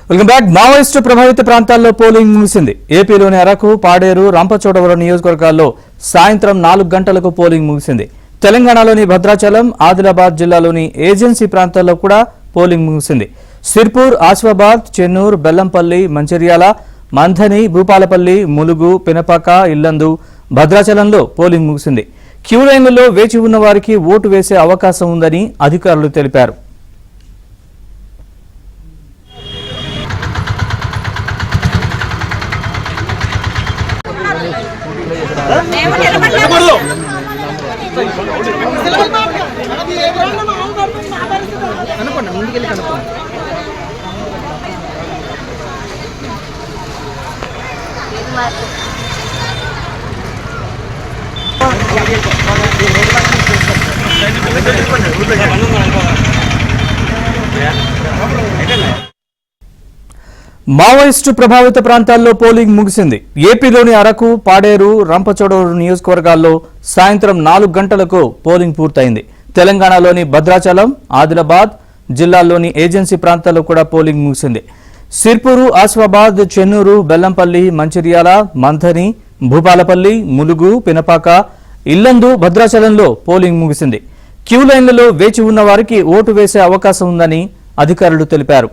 Welcome back. Maoist ప్రభావిత ప్రాంతాల్లో polling ముగిసింది. ఏపీలోని అరకు, పాడేరు, రంపచోడవరం నియోజకవర్గాల్లో సాయంత్రం 4 గంటలకు పోలింగ్ ముగిసింది. తెలంగాణలోని భద్రాచలం, ఆదిలాబాద్ జిల్లాలోని ఏజెన్సీ ప్రాంతాల్లో కూడా పోలింగ్ ముగిసింది. సిర్పూర్, ఆసిఫాబాద్, చెన్నూరు, బెల్లంపల్లి, మంచిర్యాల, మంథని, భూపాలపల్లి, ములుగు, పినపాక, ఇల్లందు, భద్రాచలంలో పోలింగ్ ముగిసింది. క్యూ లైన్లలో వేచి ఉన్న వారికి ఓటు వేసే అవకాశం ఉందని అధికారులు తెలిపారు. మావోయిస్టు ప్రభావిత ప్రాంతాల్లో పోలింగ్ ముగిసింది. ఏపీలోని అరకు, పాడేరు, రంపచోడవరం నియోజకవర్గాల్లో సాయంత్రం 4 గంటలకు పోలింగ్ పూర్తయింది. తెలంగాణలోని భద్రాచలం, ఆదిలాబాద్ జిల్లాల్లోని ఏజెన్సీ ప్రాంతాల్లో కూడా పోలింగ్ ముగిసింది. సిర్పూరు, ఆసిఫాబాద్, చెన్నూరు, బెల్లంపల్లి, మంచిర్యాల, మంథని, భూపాలపల్లి, ములుగు, పినపాక, ఇల్లందు, భద్రాచలంలో పోలింగ్ ముగిసింది. క్యూ లైన్లలో వేచి ఉన్న వారికి ఓటు వేసే అవకాశం ఉందని అధికారులు తెలిపారు.